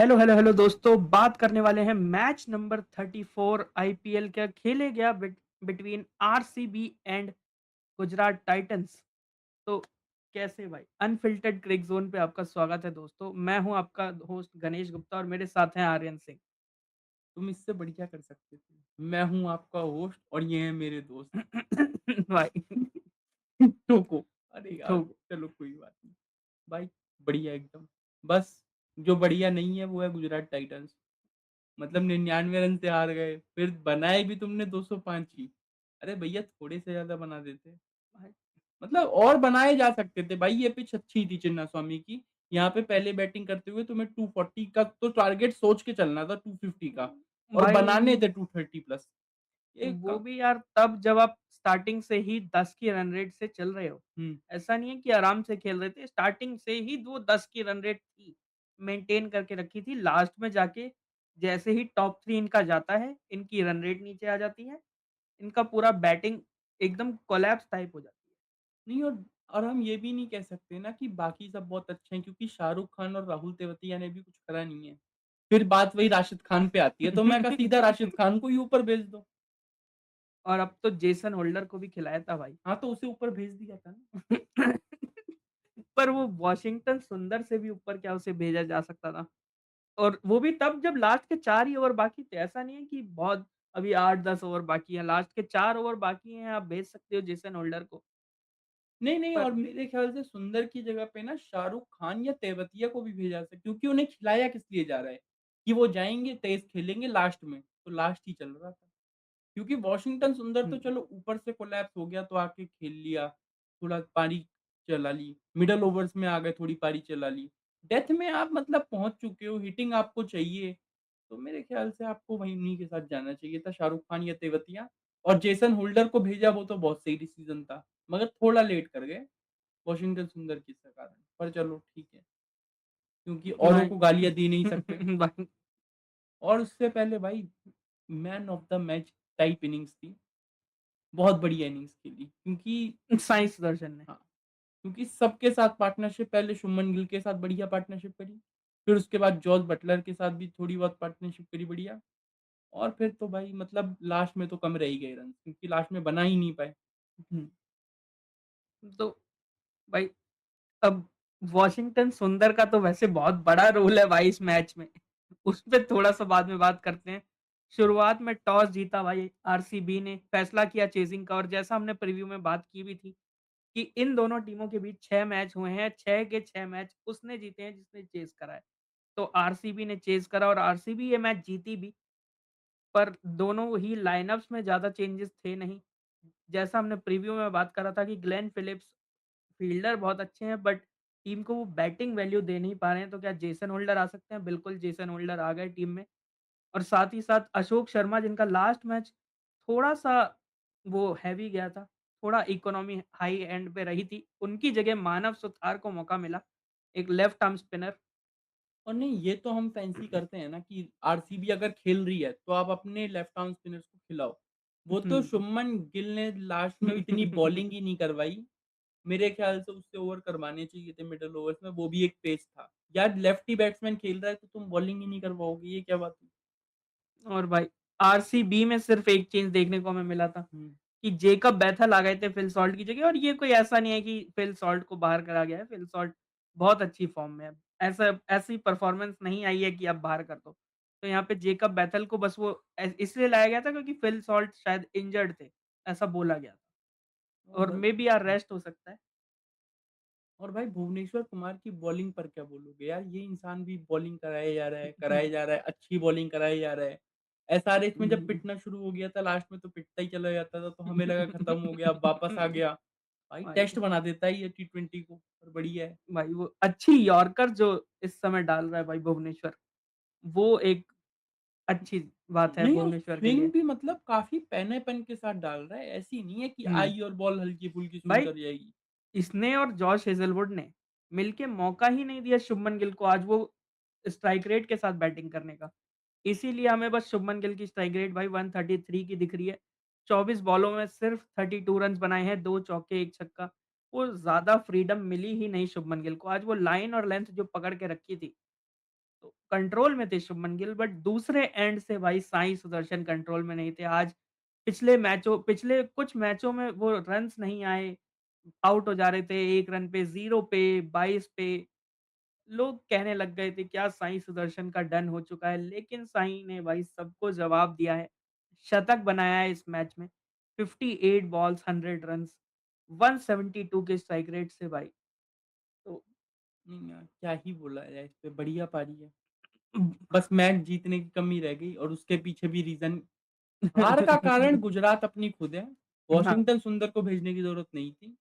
Hello, hello, hello दोस्तों, बात करने वाले हैं मैच नंबर 34 आईपीएल का खेले गया between RCB and Gujarat Titans. तो कैसे भाई अनफिल्टर्ड क्रिक ज़ोन पे आपका स्वागत है दोस्तों। मैं हूँ आपका होस्ट गणेश गुप्ता और मेरे साथ हैं आर्यन सिंह। तुम इससे बढ़िया कर सकते थे। मैं हूँ आपका होस्ट और ये हैं मेरे दोस्त। भाई टोको। अरे यार, ठोक चलो कोई बात नहीं। भाई बढ़िया एकदम। बस जो बढ़िया नहीं है वो है गुजरात टाइटंस। मतलब 99 रन से हार गए, फिर बनाए भी तुमने 205 ही। अरे भैया थोड़े से ज़्यादा बना देते। भाई मतलब और बनाए जा सकते थे भाई, ये पिच अच्छी थी चिन्नास्वामी की। यहाँ पे पहले बैटिंग करते हुए तुम्हें 240 का तो टारगेट सोच के चलना था, 250 का। और भाई बनाने थे 230 प्लस। ये वो क भी यार तब जब आप स्टार्टिंग से ही 10 की रन रेट से चल रहे हो। हुँ। ऐसा नहीं है कि आराम से खेल रहे थे, स्टार्टिंग से ही वो 10 की रन रेट थी, मेंटेन करके रखी थी। लास्ट में जाके जैसे ही टॉप 3 इनका जाता है, इनकी रन रेट नीचे आ जाती है, इनका पूरा बैटिंग एकदम कोलैप्स टाइप हो जाती है। नहीं, और हम ये भी नहीं कह सकते ना कि बाकी सब बहुत अच्छे हैं, क्योंकि शाहरुख खान और राहुल तेवतिया ने भी कुछ करा नहीं है। फिर बात वही राशिद खान पे आती है, तो मैं कहा सीधा राशिद खान को ही ऊपर भेज दो। और अब तो जेसन होल्डर को भी खिलाया था भाई। हाँ, तो उसे ऊपर भेज दिया था ना। पर वो वॉशिंगटन सुंदर से भी ऊपर क्या उसे भेजा जा सकता था? और वो भी तब जब लास्ट के 4 ही ओवर बाकी थे। ऐसा नहीं है कि बहुत अभी 8-10 ओवर बाकी हैं, लास्ट के 4 ओवर बाकी हैं, आप भेज सकते हो जेसन होल्डर को। नहीं, नहीं, पर और मेरे ख़्याल से सुंदर की जगह पे ना शाहरुख खान या तेवतिया को भी भेजा जा सकता, क्योंकि उन्हें खिलाया किस लिए जा रहा है? कि वो जाएँगे, तेज़ खेलेंगे लास्ट में, तो लास्ट ही चल रहा था। क्योंकि वॉशिंगटन सुंदर हुँ, तो चलो ऊपर से कोलैप्स हो गया तो आके खेल लिया, थोड़ा पारी चला ली, मिडल ओवर्स में आ गए थोड़ी पारी चला ली। डेथ में आप मतलब पहुँच चुके हो, हिटिंग आपको चाहिए, तो मेरे ख़्याल से आपको वहीं उन्हीं के साथ जाना चाहिए था, शाहरुख खान या तेवतिया। और जेसन होल्डर को भेजा वो तो बहुत सही डिसीज़न था, मगर थोड़ा लेट कर गए वॉशिंगटन सुंदर के कारण। पर चलो ठीक है, क्योंकि औरों भाई को गालियाँ दे नहीं सकते। भाई और उससे पहले भाई man of the match type innings थी। बहुत बढ़िया इनिंग्स खेली, क्योंकि साई सुदर्शन ने। हाँ, क्योंकि सबके साथ पार्टनरशिप, पहले शुभमन गिल के साथ बढ़िया पार्टनरशिप करी, फिर उसके बाद जॉस बटलर के साथ भी थोड़ी बहुत पार्टनरशिप करी बढ़िया, और फिर तो भाई मतलब लास्ट में तो कम रह ही गए रन, क्योंकि लास्ट में बना ही नहीं पाए। हुँ, तो भाई अब वॉशिंगटन सुंदर का तो वैसे बहुत बड़ा रोल है भाई इस मैच में। उस पे थोड़ा-सा बाद में बात करते हैं। शुरुआत में टॉस जीता भाई आरसीबी ने, फैसला किया चेजिंग का और जैसा हमने प्रीव्यू में बात की भी थी कि इन दोनों टीमों के बीच 6 मैच हुए हैं, 6 के 6 मैच उसने जीते हैं जिसने चेज़ करा है। तो आरसीबी ने चेज़ करा और आरसीबी ये मैच जीती भी, पर दोनों ही लाइनअप्स में ज़्यादा चेंजेस थे नहीं। जैसा हमने प्रीव्यू में बात करा था कि ग्लेन फिलिप्स फील्डर बहुत अच्छे हैं बट टीम को वो बैटिंग वैल्यू दे नहीं पा रहे हैं, तो क्या जेसन होल्डर आ सकते हैं? बिल्कुल जेसन होल्डर आ गए टीम में और साथ ही साथ अशोक शर्मा जिनका लास्ट मैच थोड़ा-सा वो हेवी गया था, थोड़ा इकोनॉमी हाई एंड पे रही थी, उनकी जगह मानव सुथार को मौका मिला, एक लेफ्ट आर्म स्पिनर। और नहीं, ये तो हम फैंसी करते हैं ना कि आरसीबी अगर खेल रही है, तो आप अपने लेफ्ट आर्म स्पिनर्स को खिलाओ। वो तो हुँ। शुभमन गिल ने लास्ट में इतनी बॉलिंग ही नहीं करवाई। मेरे ख्याल से उससे ओवर करवाने चाहिए थे मिडल ओवर्स में, वो भी एक पेस था। यार लेफ्टी बैट्समैन खेल रहा है तो तुम बॉलिंग ही नहीं करवाओगे, ये क्या बात हुई? और भाई आरसीबी में सिर्फ एक चेंज देखने को हमें मिला था हुँ। कि जेकब बैथल आ गए थे फिल सॉल्ट की जगह और ये कोई ऐसा नहीं है कि फिल सॉल्ट को बाहर करा गया है, फिल सॉल्ट बहुत अच्छी फॉर्म में है। ऐसा ऐसी परफॉर्मेंस नहीं आई है कि आप बाहर कर दो। तो यहाँ पे जेकब बैथल को बस वो इसलिए लाया गया था क्योंकि फिल सॉल्ट शायद इंजर्ड थे, ऐसा बोला गया था और और मे बी यार रेस्ट हो सकता है। और भाई भुवनेश्वर कुमार की बॉलिंग पर क्या बोलोगे यार? ये इंसान भी बॉलिंग कराए जा रहा है, कराए जा रहा है, अच्छी बॉलिंग कराए जा रहा है। एसआरएच में जब पिटना शुरू हो गया था, लास्ट में तो पिटता ही चला जाता था, तो हमें लगा खत्म हो गया, अब वापस आ गया। भाई भाई टेस्ट बना देता है ये टी20 को, और बढ़िया है। भाई वो अच्छी यॉर्कर जो इस समय डाल रहा है भाई भुवनेश्वर, वो एक अच्छी बात है नहीं, और भुवनेश्वर के स्विंग लिए। भी मतलब काफ़ी पैने-पन के साथ डाल रहा है, ऐसी नहीं है कि हुँ, आई और बॉल हल्की-फुल्की स्विंग भाई कर जाएगी। इसने और जॉश हेज़लवुड ने मिलके मौका ही नहीं दिया शुभमन गिल को आज वो स्ट्राइक रेट के साथ बैटिंग करने का। इसीलिए हमें बस शुभमन गिल की स्ट्राइक रेट भाई 133 की दिख रही है। 24 बॉलों में सिर्फ 32 रन्स बनाए हैं, 2 चौके, 1 छक्का। वो ज़्यादा फ्रीडम मिली ही नहीं शुभमन गिल को। आज वो लाइन और लेंथ जो पकड़ के रखी थी, तो कंट्रोल में थे शुभमन गिल, बट दूसरे एंड से भाई साई सुदर्शन कंट्रोल में नहीं थे। आज पिछले कुछ मैचों में वो रन्स नहीं आए, आउट हो जा रहे थे 1 रन पे, 0 पे, 22 पे। लोग कहने लग गए थे क्या साई सुदर्शन का डन हो चुका है, लेकिन साई ने भाई सबको जवाब दिया है। शतक बनाया है इस मैच में, 58 बॉल्स 100 रन्स, 172 के स्ट्राइक रेट से भाई। तो नहीं यार, क्या ही बोला जाए इस पे, बढ़िया पारी है। बस मैच जीतने की कमी रह गई और उसके पीछे भी रीज़न हार का कारण गुजरात अपनी खुद है। हाँ, वॉशिंगटन सुंदर को भेजने की ज़रूरत नहीं थी।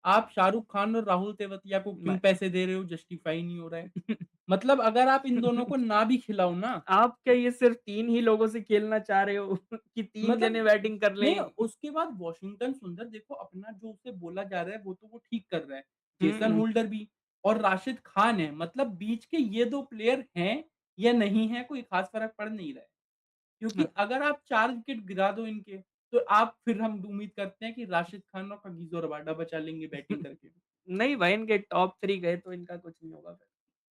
आप शाहरुख खान और राहुल तेवतिया को क्यों मैं पैसे दे रहे हो, जस्टिफाई नहीं हो रहा है। मतलब अगर आप इन दोनों को ना भी खिलाओ ना, आप क्या ये सिर्फ़ 3 ही लोगों से खेलना चाह रहे हो कि 3 मतलब जने बैटिंग कर नहीं, लें? उसके बाद वॉशिंगटन सुंदर देखो अपना जो उसे बोला जा रहा है वो तो वो ठीक कर रहा है। जेसन हुँ, होल्डर भी और राशिद खान है, मतलब बीच के ये 2 प्लेयर हैं या नहीं हैं कोई ख़ास फ़र्क पड़ नहीं रहा है। क्योंकि हाँ। अगर आप 4 विकेट गिरा दो इनके, तो आप फिर हम उम्मीद करते हैं कि राशिद खान और कगिसो रबाडा बचा लेंगे बैटिंग करके। नहीं भाई, इनके टॉप 3 गए तो इनका कुछ नहीं होगा फिर।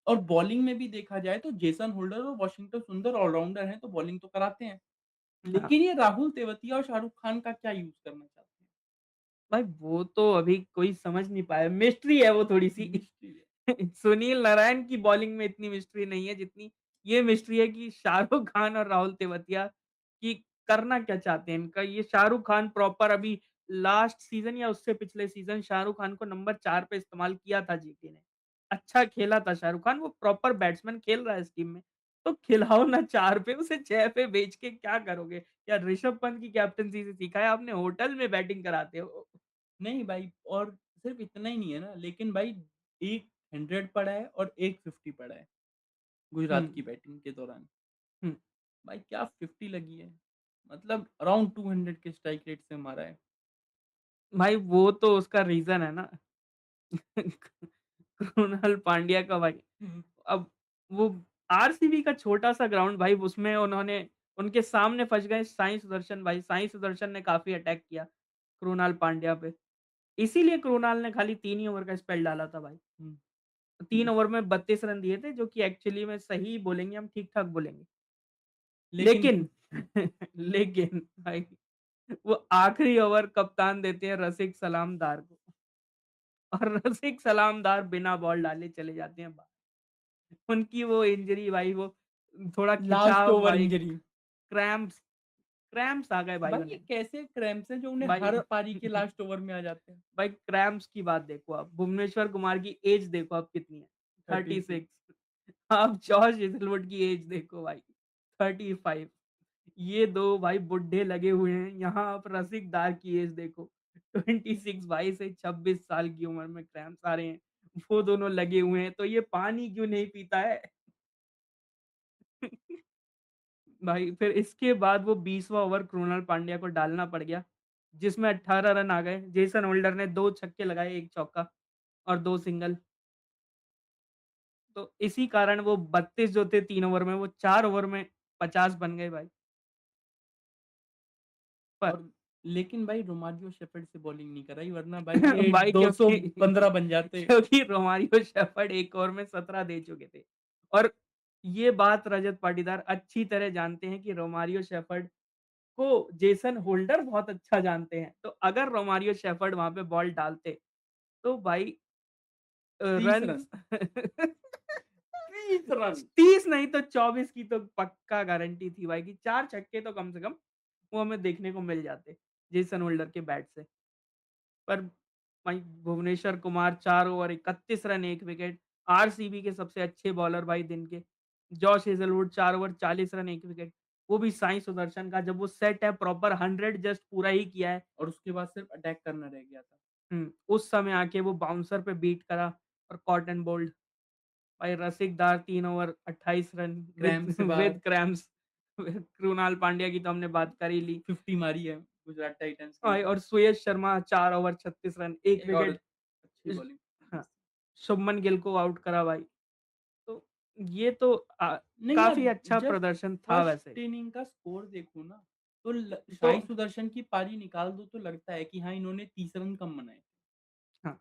और बॉलिंग में भी देखा जाए तो जेसन होल्डर और वॉशिंगटन सुंदर ऑलराउंडर हैं, तो बॉलिंग तो कराते हैं। हाँ, लेकिन ये राहुल तेवतिया और शाहरुख खान का क्या यूज़ करना चाहते हैं? भाई वो तो अभी कोई समझ नहीं पाया, मिस्ट्री है वो थोड़ी-सी। मिस्ट्री है। सुनील नारायण की बॉलिंग में इतनी मिस्ट्री नहीं है जितनी ये मिस्ट्री है कि शाहरुख खान और राहुल तेवतिया कि करना क्या चाहते हैं इनका। ये शाहरुख खान प्रॉपर अभी लास्ट सीज़न या उससे पिछले सीज़न शाहरुख खान को नंबर 4 पे इस्तेमाल किया था जीटी ने। अच्छा खेला था शाहरुख खान, वो प्रॉपर बैट्समैन खेल रहा है इस टीम में। तो खिलाओ ना 4 पे, उसे 6 पे बेच के क्या करोगे? या ऋषभ पंत की कैप्टेंसी से सीखा है आपने, होटल में बैटिंग कराते हो। नहीं भाई, और सिर्फ़ इतना ही नहीं है ना, लेकिन भाई एक 100 पड़ा है और एक 50 पड़ा है, हुँ, गुजरात की बैटिंग के दौरान। हुँ। भाई क्या 50 लगी है, मतलब अराउंड 200 के स्ट्राइक रेट से मारा है। भाई वो तो उसका रीज़न है ना। कृणाल पांड्या का भाई। अब वो आरसीबी का छोटा-सा ग्राउंड भाई उसमें उन्होंने उनके सामने फँस गए साई सुदर्शन भाई। साई सुदर्शन ने काफ़ी अटैक किया कृणाल पांड्या पे। इसीलिए कृणाल ने खाली 3 ही ओवर का स्पेल डाला था भाई। हुँ, 3 ओवर में 32 रन दिए थे जो कि एक्चुअली में सही बोलेंगे हम ठीक-ठाक बोलेंगे। लेकिन लेकिन लेकिन भाई वो आखिरी ओवर कप्तान देते हैं रसिक सलामदार को और रसिक सलामदार बिना बॉल डाले चले जाते हैं बाहर। उनकी वो इंजरी भाई वो थोड़ा लास्ट खिंचाव ओवर भाई इंजरी। क्रैम्प्स क्रैम्प्स आ गए भाई भाई ये उन्हें। कैसे क्रैम्प्स हैं जो उन्हें भाई हर पारी के लास्ट ओवर में आ जाते हैं? भाई क्रैम्प्स की बात देखो आप। भुवनेश्वर कुमार की एज देखो आप कितनी है, 36। 36। आप जॉश हेज़लवुड की एज देखो भाई, 35। ये 2 भाई बुड्ढे लगे हुए हैं। यहाँ आप रसिकदार की एज देखो, 26 22 से 26 साल की उम्र में क्रैम्प्स आ रहे हैं। वो दोनों लगे हुए हैं, तो ये पानी क्यों नहीं पीता है? भाई फिर इसके बाद वो 20वाँ ओवर कृणाल पांड्या को डालना पड़ गया, जिसमें 18 रन आ गए। जेसन होल्डर ने 2 छक्के लगाए, 1 चौका और 2 सिंगल। तो इसी कारण वो 32 जो थे 3 ओवर में, वो 4 ओवर में 50 बन गए भाई। पर और लेकिन भाई रोमारियो शेफर्ड से बॉलिंग नहीं कराई, वरना भाई ये भाई क्योंकि 215 बन जाते। क्योंकि रोमारियो शेफर्ड 1 ओवर में 17 दे चुके थे। और ये बात रजत पाटीदार अच्छी तरह जानते हैं कि रोमारियो शेफर्ड को जेसन होल्डर बहुत अच्छा जानते हैं। तो अगर रोमारियो शेफर्ड वहाँ पे बॉल डालते, तो भाई 30 रन्स रन, 30 रन। 30 नहीं तो 24 की तो पक्का गारंटी थी भाई कि 4 छक्के तो कम से कम वो हमें देखने को मिल जाते, जेसन होल्डर के बैट से। पर भाई Bhuvneshwar Kumar 4 over 31 run 1 wicket, RCB के सबसे अच्छे बॉलर भाई दिन के। Josh Hazlewood 4 over 40 run 1 wicket, वो भी साई सुदर्शन का जब वो सेट है प्रॉपर 100 जस्ट पूरा ही किया है। और उसके बाद सिर्फ अटैक करना रह गया था। उस समय आके वो बाउंसर पे बीट करा और कॉटन बोल्ड। भाई Rasikh Dar 3 over 28 run with cramp से बाहर विद क्रैम्प्स। कृणाल पांड्या की तो हमने बात कर ही ली। 50 मारी है गुजरात टाइटंस के हाँ, लिए। और सुयश शर्मा 4 ओवर 36 रन 1 एक और विकेट। अच्छी इस बॉलिंग हाँ, परफॉर्मेंस। शुभमन गिल को आउट करा भाई। तो ये तो नहीं यार, काफ़ी अच्छा जब प्रदर्शन था फर्स्ट वैसे। इनिंग का स्कोर देखो ना, तो तो साई सुदर्शन की पारी निकाल दो तो लगता है कि हाँ, इन्होंने 30 रन कम बनाए। हाँ,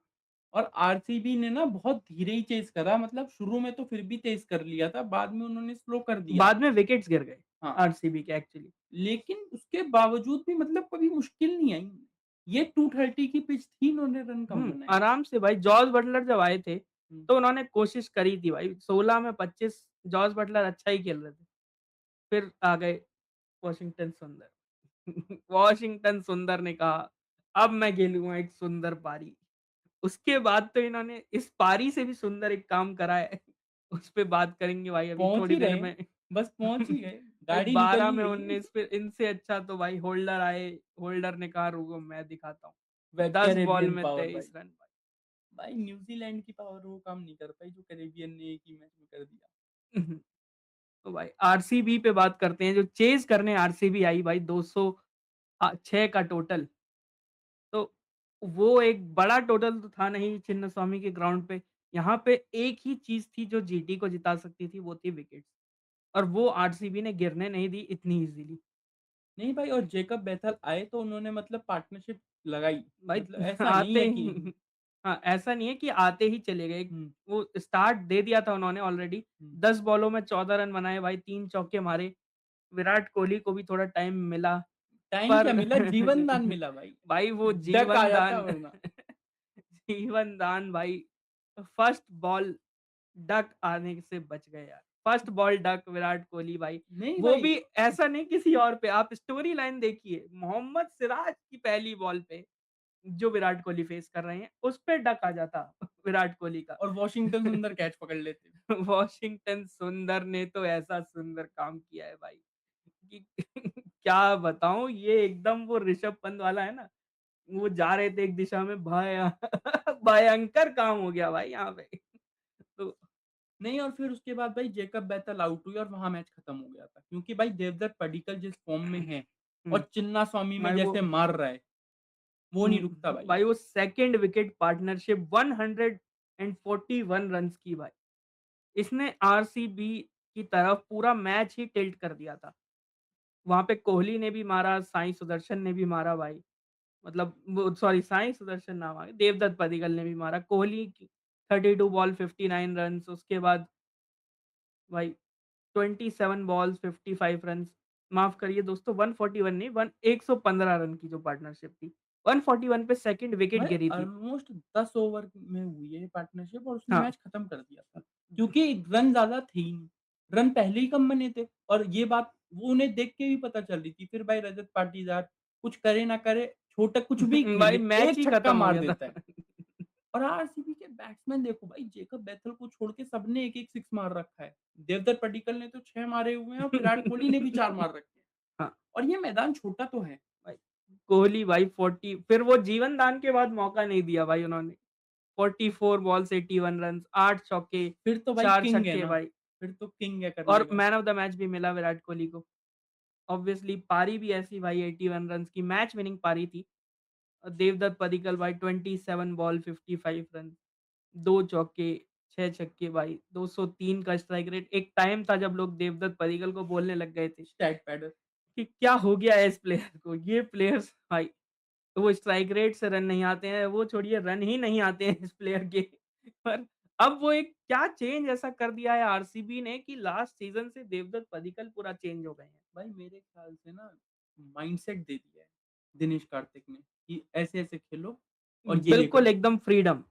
और आरसीबी ने ना बहुत धीरे ही चेज़ करा, मतलब शुरू में तो फिर भी तेज़ कर लिया था, बाद में उन्होंने स्लो कर दिया बाद था। में विकेट्स गिर गए हाँ, आरसीबी के एक्चुअली। लेकिन उसके बावजूद भी मतलब कभी मुश्किल नहीं आई। ये 230 की पिच थी, इन्होंने रन कम बनाए। आराम से भाई जॉस बटलर जब आए थे, हुँ, तो उन्होंने कोशिश करी थी भाई, 16 में 25 जॉस बटलर अच्छा ही खेल रहे थे। फिर आ गए वॉशिंगटन सुंदर। वॉशिंगटन सुंदर ने कहा, अब मैं खेलूँगा एक सुंदर पारी। उसके बाद तो इन्होंने इस पारी से भी सुंदर एक काम करा है। उस पे बात करेंगे भाई अभी पहुँच थोड़ी ही देर रहे में। हैं, बस पहुँच ही गए, भाई गाड़ी निकल 12 ही में रही है। 19 फिर इनसे अच्छा तो भाई होल्डर आए, होल्डर ने कहा रुको मैं दिखाता हूँ। वे 10 बॉल कैरेबियन में पावर भाई। 23 रन भाई। भाई न्यूज़ीलैंड की पावर वो काम नहीं कर पाई जो कैरेबियन ने एक ही मैच में कर दिया। तो भाई आरसीबी पे बात करते हैं, जो चेज़ करने आरसीबी आई भाई 206 का टोटल। तो वो एक बड़ा टोटल तो था नहीं चिन्नास्वामी के ग्राउंड पे। यहाँ पे एक ही चीज़ थी जो जीटी को जिता सकती थी, वो थी विकेट्स और वो आरसीबी ने गिरने नहीं दी इतनी ईज़िली। नहीं भाई, और जेकब बेथल आए तो उन्होंने मतलब पार्टनरशिप लगाई। भाई मतलब ऐसा नहीं आते है कि ही हाँ, ऐसा नहीं है कि आते ही चले गए। हुँ, वो स्टार्ट दे दिया था उन्होंने ऑलरेडी। हुँ। 10 बॉलों में 14 रन बनाए भाई, 3 चौके मारे। विराट कोहली को भी थोड़ा टाइम मिला, टाइम पर क्या मिला, जीवन दान मिला भाई। भाई वो डक आ जीवन जाता दान वरना। जीवन दान भाई फर्स्ट बॉल डक आने से बच गए यार। First ball duck Virat Kohli भाई, नहीं वो भाई, भी ऐसा नहीं किसी और पे, आप स्टोरी लाइन देखिए, मोहम्मद सिराज की पहली बॉल पे जो विराट कोहली फेस कर रहे हैं, उस पे डक आ जाता विराट कोहली का। और वॉशिंगटन सुंदर कैच पकड़ लेते। वॉशिंगटन सुंदर ने तो ऐसा सुंदर काम किया है भाई कि क्या बताऊँ, ये एकदम वो ऋषभ पंत वाला है ना, वो जा रहे थे एक दिशा में भयंकर काम हो गया भाई यहाँ पे। तो नहीं, और फिर उसके बाद भाई जेकब बेथल आउट हुई और वहाँ मैच खत्म हो गया था। क्योंकि भाई देवदत्त पडिक्कल जिस फ़ॉर्म में है हुँ, और चिन्नास्वामी में भाई वो जैसे मार रहा है, वो नहीं रुकता भाई। भाई वो सेकंड विकेट पार्टनरशिप 141 रन्स की भाई। इसने आरसीबी की तरफ पूरा मैच ही टिल्ट कर दिया था। वहाँ पे कोहली ने भी मारा, साई सुदर्शन ने भी मारा भाई। मतलब वो सॉरी साई सुदर्शन नाम आ गया, देवदत्त पडिक्कल ने भी मारा। कोहली की 32 बॉल 59 रन्स, उसके बाद भाई 27 बॉल्स 55 रन्स, माफ़ करिए दोस्तों 141 नहीं, 115 रन की जो पार्टनरशिप थी। 141 पे सेकंड विकेट भाई गिरी थी। ऑलमोस्ट 10 ओवर में हुई है ये पार्टनरशिप और उसने हाँ। मैच खत्म कर दिया था। क्योंकि रन ज़्यादा थे ही नहीं। रन पहले ही कम बने थे और ये बात वो उन्हें देख के भी पता चल रही थी। फिर भाई रजत पाटीदार कुछ करे ना करे, छोटा कुछ भी भाई खेले, मैच एक ही छक्का खत्म हो मार गया देता था। है। और आरसीबी के बैट्समैन देखो भाई, जेकब बेथल को छोड़ के सबने एक-एक सिक्स मार रखा है। देवदत्त पडिक्कल ने तो 6 मारे हुए हैं और विराट कोहली ने भी 4 मार रखे हैं। हाँ, और ये मैदान छोटा तो है। भाई कोहली भाई 40 फिर वो जीवन दान के बाद मौका नहीं दिया भाई उन्होंने। 44 बॉल्स 81 रन्स, 8 चौके, फिर तो भाई 4 किंग है छक्के ना, भाई फिर तो किंग है और करने का। मैन ऑफ द मैच भी मिला विराट कोहली को। ऑब्वियसली पारी भी ऐसी भाई 81 रन्स की मैच विनिंग पारी थी। देवदत्त पडिक्कल भाई 27 बॉल 55 रन, 2 चौके, 6 छक्के भाई, 203 का स्ट्राइक रेट। एक टाइम था जब लोग देवदत्त पडिक्कल को बोलने लग गए थे स्टैट पैडर। कि क्या हो गया है इस प्लेयर को? ये प्लेयर्स भाई तो वो स्ट्राइक रेट से रन नहीं आते हैं, वो छोड़िए रन ही नहीं आते हैं इस प्लेयर के। पर अब वो एक क्या चेंज ऐसा कर दिया है आरसीबी ने कि लास्ट सीज़न से देवदत्त पडिक्कल पूरा चेंज हो गए हैं। भाई मेरे ख्याल से ना माइंडसेट दे दिया है दिनेश कार्तिक ने कि ऐसे-ऐसे खेलो और ये बिल्कुल करो। एकदम फ्रीडम।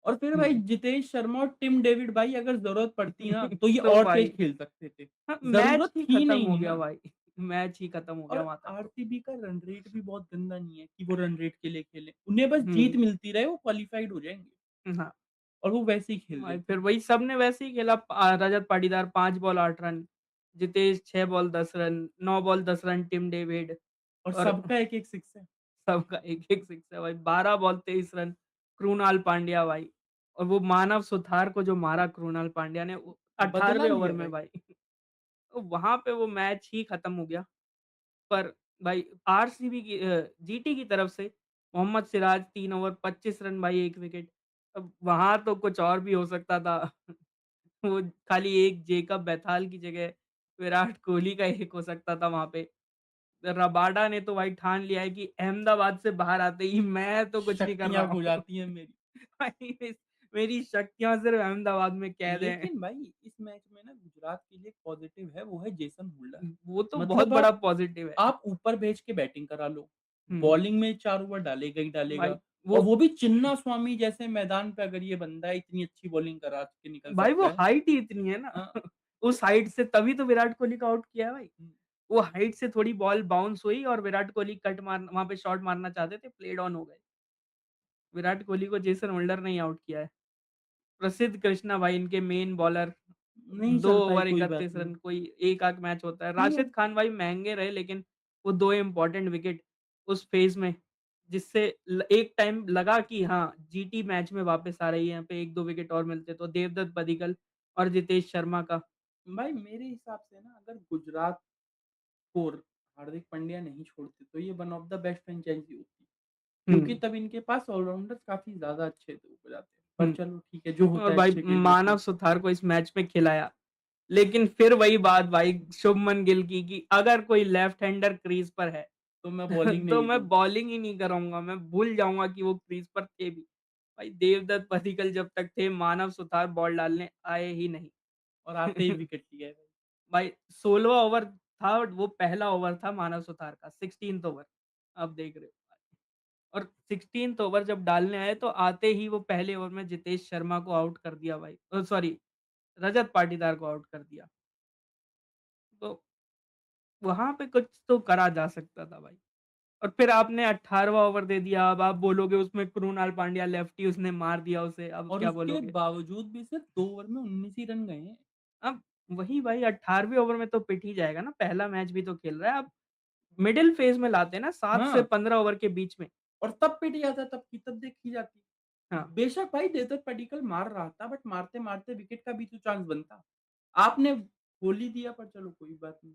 और फिर भाई हुँ, जितेश शर्मा और टिम डेविड भाई अगर ज़रूरत पड़ती ना तो ये तो और भाई तेज़ खेल सकते थे। हाँ, मैच ज़रूरत ही थी खत्म नहीं हो नहीं गया ना। भाई। मैच ही खत्म हो गया और वहाँ तक तो। आरसीबी का रन रेट भी बहुत गंदा नहीं है कि वो रन रेट के लिए खेलें। उन्हें बस जीत हुँ, मिलती रहे, वो क्वालीफाइड हो जाएँगे हाँ, और वो वैसे ही खेल रहे भाई थे। फिर वही सबने वैसे ही खेला। Rajat Patidar 5 ball 8 run, Jitesh 6 ball 10 run, 9 ball 10 run Tim David और और सबका एक-एक सिक्स है। सबका एक-एक सिक्स है भाई, 12 बॉल 23 रन, कृणाल पांड्या भाई और वो मानव सुथार को जो मारा कृणाल पांड्या ने वो बदला 18वें ओवर लिया में भाई। भाई, तो वहाँ पे वो मैच ही खत्म हो गया। पर भाई आरसीबी की जीटी की तरफ से मोहम्मद सिराज 3 ओवर 25 रन भाई 1 विकेट। अब वहाँ तो कुछ और भी हो सकता था। वो खाली एक जेकब बेथाल की जगह विराट कोहली का एक हो सकता था वहाँ पे। रबाडा ने तो भाई ठान लिया है कि अहमदाबाद से बाहर आते ही मैं तो कुछ नहीं कर शक्तियाँ रहा खो हूँ। जाती हैं मेरी। भाई मेरी शक्तियाँ सिर्फ़ अहमदाबाद में कैद हैं। लेकिन भाई इस मैच में ना गुजरात के लिए एक पॉज़िटिव है, वो है जेसन होल्डर। वो तो बहुत मतलब बड़ा पॉज़िटिव है। आप ऊपर भेज के बैटिंग करा लो, हुँ, बॉलिंग में 4 ओवर डालेगा ही भाई डालेगा वो और वो भी चिन्नास्वामी जैसे मैदान पे अगर ये बंदा इतनी अच्छी बॉलिंग करा के निकल भाई वो सकता है। हाइट ही इतनी है ना। अ, उस हाइट से तभी तो विराट कोहली को आउट किया है भाई। हुँ, वो हाइट से थोड़ी बॉल बाउंस हुई और विराट कोहली कट मार वहाँ पे शॉट मारना चाहते थे, प्लेड ऑन हो गए। विराट कोहली को जेसन होल्डर ने ही आउट किया है। प्रसिद्ध कृष्णा भाई इनके मेन बॉलर, नहीं 2 चल पाए ओवर कोई बात 31 नहीं। रन कोई एक आध मैच होता है। नहीं राशिद खान भाई महँगे रहे लेकिन वो 2 इम्पोर्टेंट विकेट उस फेज़ में जिससे एक टाइम लगा कि हाँ, जीटी मैच में वापस आ रही है, यहाँ पे 1-2 विकेट और मिलते तो देवदत्त पडिक्कल और जितेश शर्मा का। भाई मेरे हिसाब से ना अगर गुजरात को हार्दिक पांड्या नहीं छोड़ते तो ये one of the best franchise होती। हुँ, क्योंकि तब इनके पास ऑलराउंडर्स काफ़ी ज़्यादा अच्छे थे हो जाते। पर हुँ। चलो ठीक है, जो होता और है भाई अच्छे के लिए होता मानव है। सुथार को इस मैच में खिलाया। लेकिन फिर वही बात भाई शुभमन गिल की कि अगर कोई लेफ्ट हैंडर क्रीज़ पर है तो मैं बॉलिंग तो नहीं मैं दूँगा बॉलिंग ही नहीं करूँगा, मैं भूल जाऊँगा कि वो क्रीज़ पर थे भी। भाई देवदत्त पडिक्कल जब तक थे, मानव सुथार बॉल डालने आए ही नहीं। और आते ही विकेट लिया है भाई। भाई 16वाँ ओवर था, वो पहला ओवर था मानव सुथार का, 16th ओवर, आप देख रहे हो। और 16th ओवर जब डालने आए तो आते ही वो पहले ओवर में जितेश शर्मा को आउट कर दिया भाई, सॉरी, रजत पाटीदार को आउट कर दिया। तो वहाँ पे कुछ तो करा जा सकता था भाई। और फिर आपने 18वाँ ओवर दे दिया, अब आप बोलोगे उसमें कृणाल पांड्या लेफ्टी उसने मार दिया उसे, अब और क्या उसके बोलोगे? बावजूद भी सिर्फ़ 2 ओवर में 19 ही रन गए हैं। अब वही भाई 18वें ओवर में तो पिट ही जाएगा ना, पहला मैच भी तो खेल रहा है, आप मिडल फेज़ में लाते हैं ना 7 से हाँ, 15 ओवर के बीच में। और तब पिट जाता तब की तब देखी जाती। हाँ। बेशक भाई देवदत्त पडिक्कल मार रहा था बट मारते-मारते विकेट का भी तो चांस बनता। आपने खोल ही दिया पर चलो कोई बात नहीं।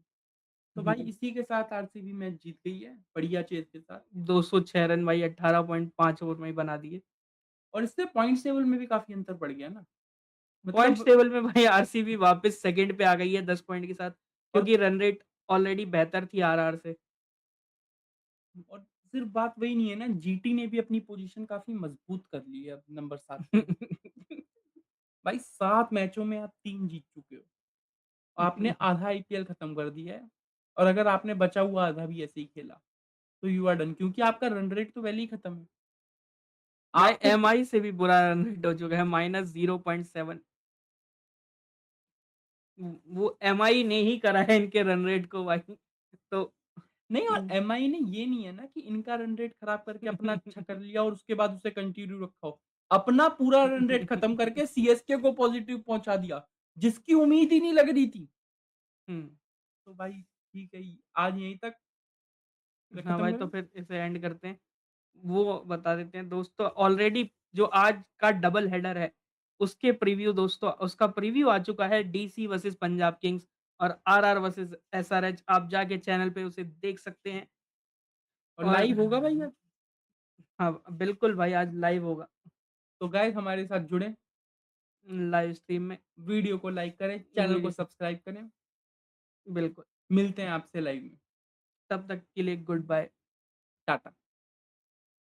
तो भाई इसी के साथ आरसीबी मैच जीत गई है, बढ़िया चेज़ के साथ। 206 रन भाई 18.5 ओवर में ही बना दिए। और इससे पॉइंट्स टेबल में भी काफ़ी अंतर बढ़ गया ना। पॉइंट्स मतलब टेबल में भाई आरसीबी वापस सेकंड पे आ गई है 10 पॉइंट के साथ और क्योंकि रन रेट ऑलरेडी बेहतर थी आरआर से। और सिर्फ़ बात वही नहीं है ना, जीटी ने भी अपनी पोज़ीशन काफ़ी मज़बूत कर ली है अब नंबर 7 पे। भाई 7 मैचों में आप 3 जीत चुके हो। आपने आधा आईपीएल खत्म कर दिया है और अगर आपने बचा हुआ आधा भी ऐसे ही खेला, तो यू आर डन क्योंकि आपका रन रेट तो पहले ही खत्म है। भाई आपके एमआई से भी बुरा रन रेट हो चुका है -0.7। वो एमआई ने ही करा है इनके रन रेट को भाई। तो नहीं और एमआई ने ये नहीं है ना कि इनका रन रेट खराब करके अपना अच्छा कर लिया और उसके बाद उसे कंटिन्यू रखा हो। अपना पूरा रन रेट खत्म करके सीएसके को पॉज़िटिव पहुँचा दिया, जिसकी उम्मीद ही नहीं लग रही थी। हुँ। तो भाई ठीक है, आज यहीं तक हाँ खत्म भाई, तो करें? फिर इसे एंड करते हैं। वो बता देते हैं दोस्तों ऑलरेडी जो आज का डबल हेडर है, उसके प्रीव्यू दोस्तों उसका प्रीव्यू आ चुका है डीसी वर्सेस पंजाब किंग्स और आरआर वर्सेस एसआरएच आप जाके चैनल पे उसे देख सकते हैं और और लाइव होगा भाई आज? हाँ, बिल्कुल भाई आज लाइव होगा, तो गाइस हमारे साथ जुड़ें, लाइव स्ट्रीम में वीडियो को लाइक करें, चैनल को वीडियो सब्सक्राइब करें। बिल्कुल। मिलते हैं आपसे लाइव में। तब तक के लिए गुड बाय। टाटा।